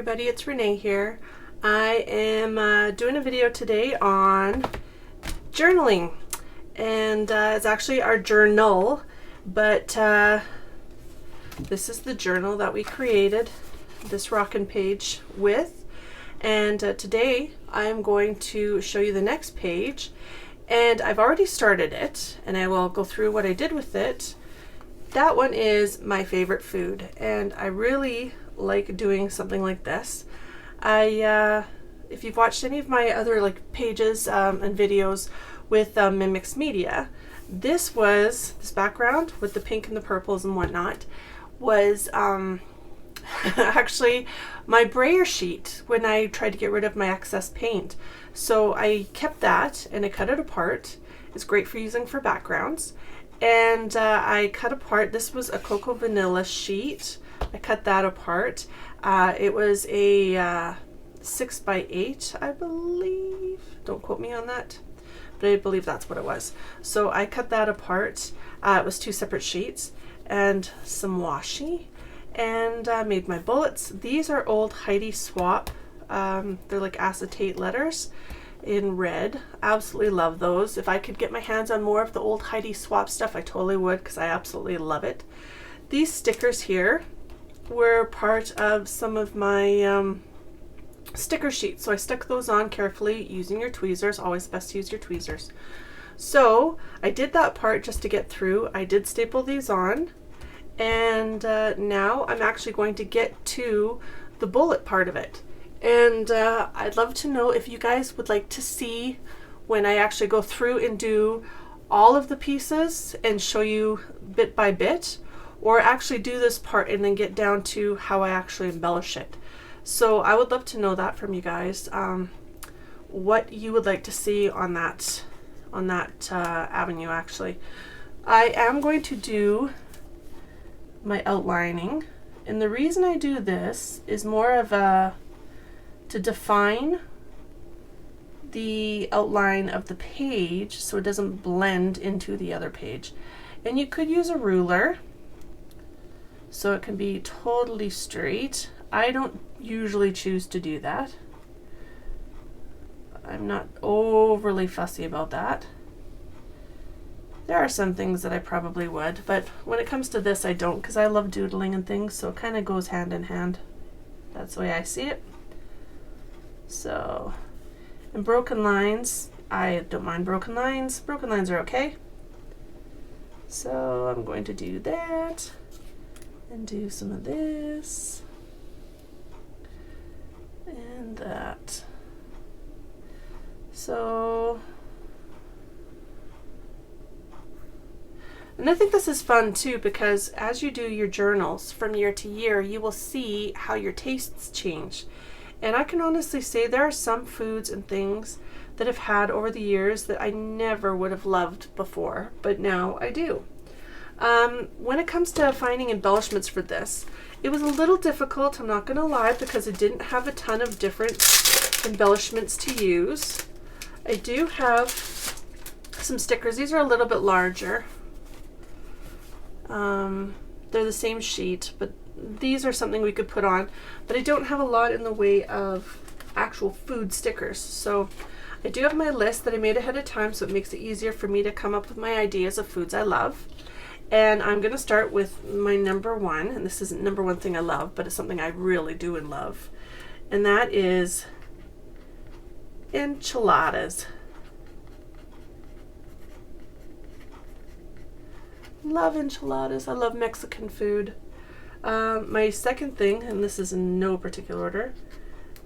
everybody, it's Renee here. I am doing a video today on journaling, and it's actually our journal, but this is the journal that we created this rockin' page with, and today I'm going to show you the next page, and I've already started it, and I will go through what I did with it. That one is my favorite food, and I really like doing something like this. If you've watched any of my other pages and videos with Mimix Media, this background with the pink and the purples and whatnot was actually my brayer sheet when I tried to get rid of my excess paint. So I kept that and I cut it apart. It's great for using for backgrounds. And I cut apart, this was a cocoa vanilla sheet. I cut that apart. It was a 6x8, I believe. Don't quote me on that, but I believe that's what it was. So I cut that apart. It was 2 separate sheets and some washi, and made my bullets. These are old Heidi Swapp. They're like acetate letters in red. Absolutely love those. If I could get my hands on more of the old Heidi Swapp stuff, I totally would, because I absolutely love it. These stickers here were part of some of my sticker sheets, so I stuck those on carefully using your tweezers. Always best to use your tweezers. So I did that part just to get through. I did staple these on, and now I'm actually going to get to the bullet part of it. And I'd love to know if you guys would like to see when I actually go through and do all of the pieces and show you bit by bit, or actually do this part and then get down to how I actually embellish it. So I would love to know that from you guys, what you would like to see on that avenue. Actually, I am going to do my outlining, and the reason I do this is more of to define the outline of the page so it doesn't blend into the other page. And you could use a ruler so it can be totally straight. I don't usually choose to do that. I'm not overly fussy about that. There are some things that I probably would, but when it comes to this I don't, because I love doodling and things, so it kind of goes hand in hand. That's the way I see it. So, and broken lines, I don't mind broken lines. Broken lines are okay. So I'm going to do that and do some of this and that. So, and I think this is fun too, because as you do your journals from year to year, you will see how your tastes change. And I can honestly say there are some foods and things that I've had over the years that I never would have loved before, but now I do. When it comes to finding embellishments for this, it was a little difficult, I'm not going to lie, because I didn't have a ton of different embellishments to use. I do have some stickers. These are a little bit larger. They're the same sheet, but these are something we could put on, but I don't have a lot in the way of actual food stickers. So I do have my list that I made ahead of time, so it makes it easier for me to come up with my ideas of foods I love. And I'm going to start with my number one, and this isn't number one thing I love, but it's something I really do and love, and that is enchiladas. Love enchiladas. I love Mexican food. My second thing, and this is in no particular order,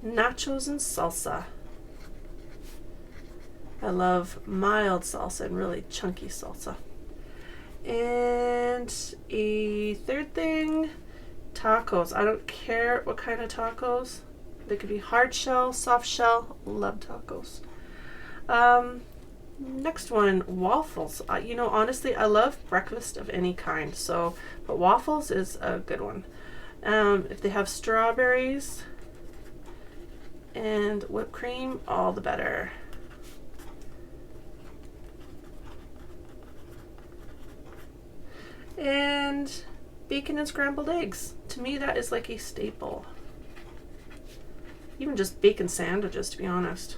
nachos and salsa. I love mild salsa and really chunky salsa. And a third thing, tacos. I don't care what kind of tacos. They could be hard shell, soft shell. Love tacos. Next one, waffles. You know, honestly, I love breakfast of any kind, so, but waffles is a good one. If they have strawberries and whipped cream, all the better. And bacon and scrambled eggs. To me, that is like a staple. even just bacon sandwiches, to be honest.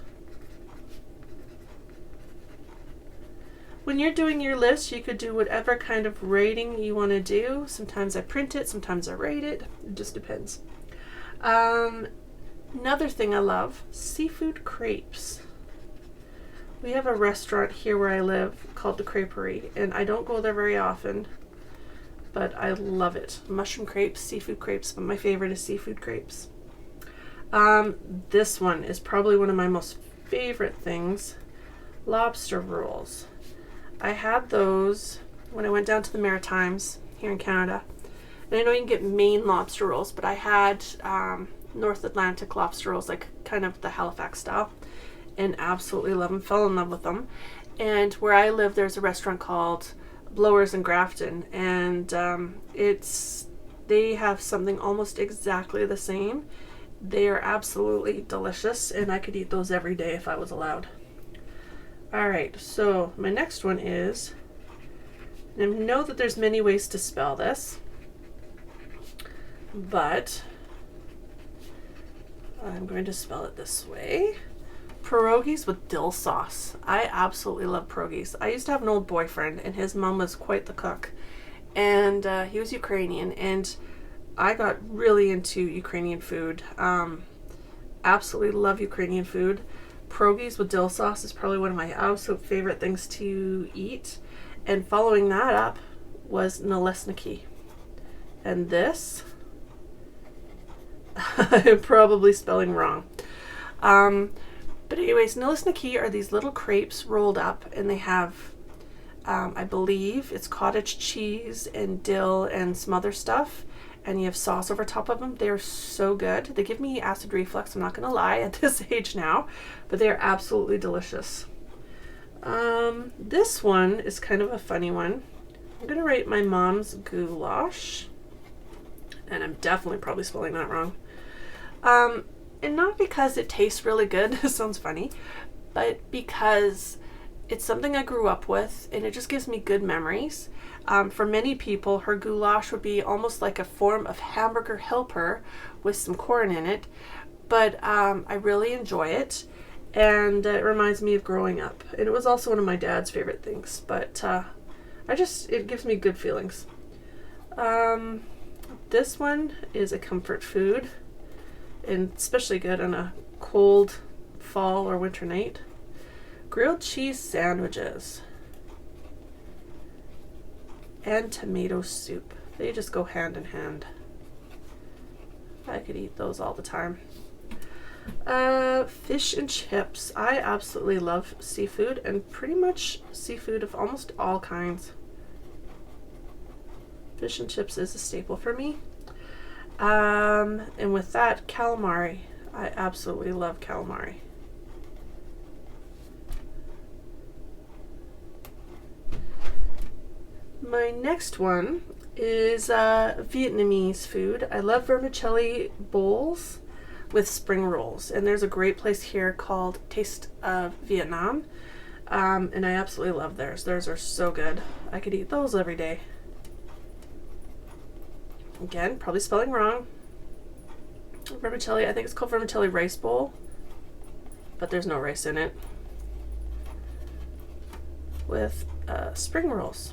When you're doing your list, you could do whatever kind of rating you want to do. Sometimes I print it, sometimes I rate it. It just depends. Another thing I love, seafood crepes. We have a restaurant here where I live called the Creperie, and I don't go there very often, but I love it. Mushroom crepes, seafood crepes, but my favorite is seafood crepes. This one is probably one of my most favorite things, lobster rolls. I had those when I went down to the Maritimes here in Canada. And I know you can get Maine lobster rolls, but I had North Atlantic lobster rolls, like kind of the Halifax style, and absolutely love them, fell in love with them. And where I live, there's a restaurant called Blowers in Grafton, and they have something almost exactly the same. They are absolutely delicious, and I could eat those every day if I was allowed. Alright, so my next one is, and I know that there's many ways to spell this, but I'm going to spell it this way. Pierogies with dill sauce. I absolutely love pierogies. I used to have an old boyfriend, and his mom was quite the cook, and he was Ukrainian, and I got really into Ukrainian food. Absolutely love Ukrainian food. Pierogies with dill sauce is probably one of my absolute favorite things to eat. And following that up was nalesniki. And this, I'm probably spelling wrong. But anyways, nalesniki are these little crepes rolled up, and they have, I believe it's cottage cheese and dill and some other stuff. And you have sauce over top of them. They're so good. They give me acid reflux, I'm not gonna lie, at this age now, but they're absolutely delicious. This one is kind of a funny one. I'm gonna rate my mom's goulash, and I'm definitely probably spelling that wrong. And not because it tastes really good, this sounds funny, but because it's something I grew up with, and it just gives me good memories. For many people, her goulash would be almost like a form of hamburger helper with some corn in it, but I really enjoy it, and it reminds me of growing up. And it was also one of my dad's favorite things, but it gives me good feelings. This one is a comfort food, and especially good on a cold fall or winter night. Grilled cheese sandwiches and tomato soup. They just go hand in hand. I could eat those all the time. Fish and chips. I absolutely love seafood, and pretty much seafood of almost all kinds. Fish and chips is a staple for me. And with that, calamari. I absolutely love calamari. My next one is Vietnamese food. I love vermicelli bowls with spring rolls, and there's a great place here called Taste of Vietnam, and I absolutely love theirs. Theirs are so good. I could eat those every day. Again, probably spelling wrong. Vermicelli, I think it's called vermicelli rice bowl, but there's no rice in it. With spring rolls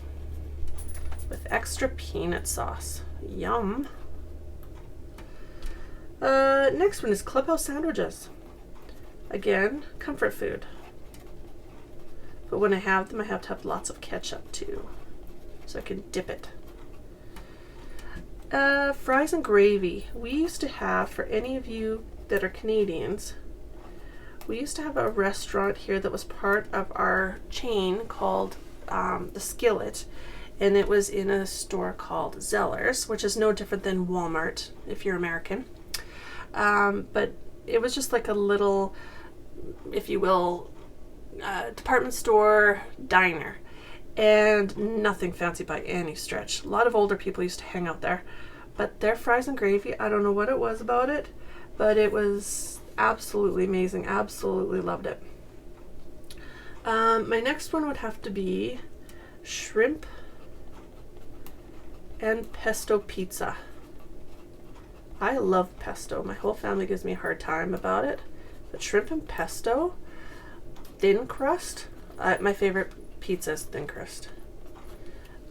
with extra peanut sauce. Yum. Next one is clubhouse sandwiches. Again, comfort food. But when I have them, I have to have lots of ketchup too, so I can dip it. Fries and gravy. We used to have, for any of you that are Canadians, we used to have a restaurant here that was part of our chain called the Skillet, and it was in a store called Zellers, which is no different than Walmart if you're American. But it was just like a little, if you will, department store diner, and nothing fancy by any stretch. A lot of older people used to hang out there, but their fries and gravy, I don't know what it was about it, but it was absolutely amazing. Absolutely loved it. My next one would have to be shrimp and pesto pizza. I love pesto. My whole family gives me a hard time about it. But shrimp and pesto, thin crust. My favorite pizza is thin crust.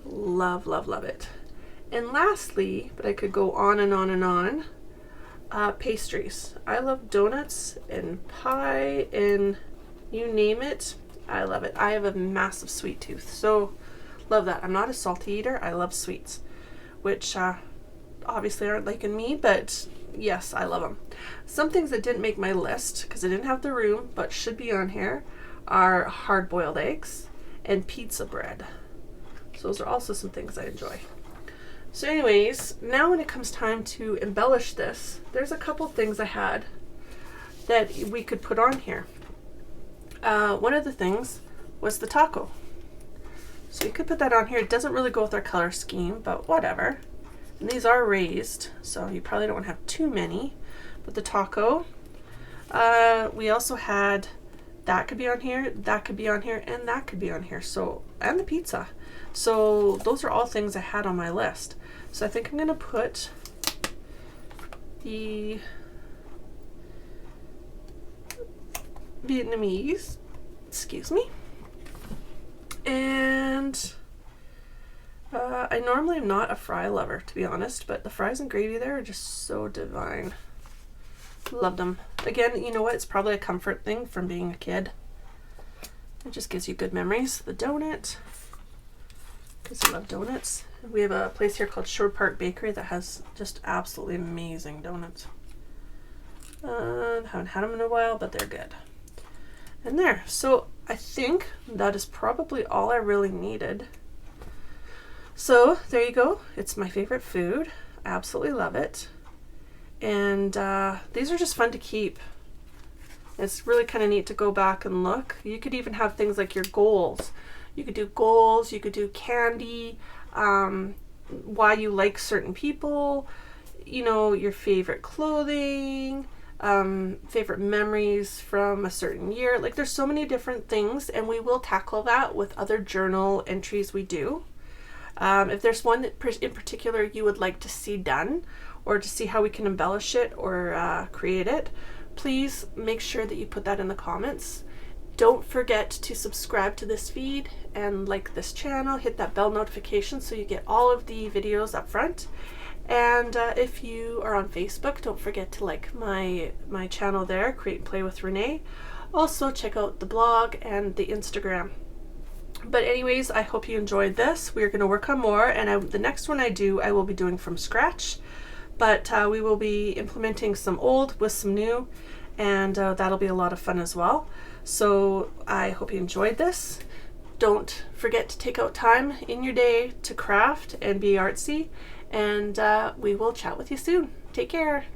Love, love, love it. And lastly, but I could go on and on and on, pastries. I love donuts and pie and you name it. I love it. I have a massive sweet tooth, so love that. I'm not a salty eater. I love sweets, which obviously aren't liking me, but yes, I love them. Some things that didn't make my list because I didn't have the room but should be on here are hard-boiled eggs and pizza bread. So those are also some things I enjoy. So anyways, now when it comes time to embellish this, there's a couple things I had that we could put on here. One of the things was the taco. So you could put that on here. It doesn't really go with our color scheme, but whatever. And these are raised, so you probably don't want to have too many. But the taco, we also had, that could be on here, that could be on here, and that could be on here. So, and the pizza. So those are all things I had on my list. So I think I'm going to put the Vietnamese, excuse me, and I normally am not a fry lover, to be honest, but the fries and gravy there are just so divine. Love them. Again, you know what? It's probably a comfort thing from being a kid. It just gives you good memories. The donut, because I love donuts. We have a place here called Shore Park Bakery that has just absolutely amazing donuts. Haven't had them in a while, but they're good. And there. So I think that is probably all I really needed. So there you go. It's my favorite food. I absolutely love it. And these are just fun to keep. It's really kind of neat to go back and look. You could even have things like your goals. You could do goals, you could do candy, why you like certain people, you know, your favorite clothing, favorite memories from a certain year. Like there's so many different things, and we will tackle that with other journal entries we do. If there's one that in particular you would like to see done, or to see how we can embellish it or create it, please make sure that you put that in the comments. Don't forget to subscribe to this feed and like this channel. Hit that bell notification so you get all of the videos up front. And if you are on Facebook, don't forget to like my channel there, Create and Play with Renee. Also check out the blog and the Instagram. But anyways, I hope you enjoyed this. We're going to work on more, and the next one I do, I will be doing from scratch. But we will be implementing some old with some new, and that'll be a lot of fun as well. So I hope you enjoyed this. Don't forget to take out time in your day to craft and be artsy, and we will chat with you soon. Take care.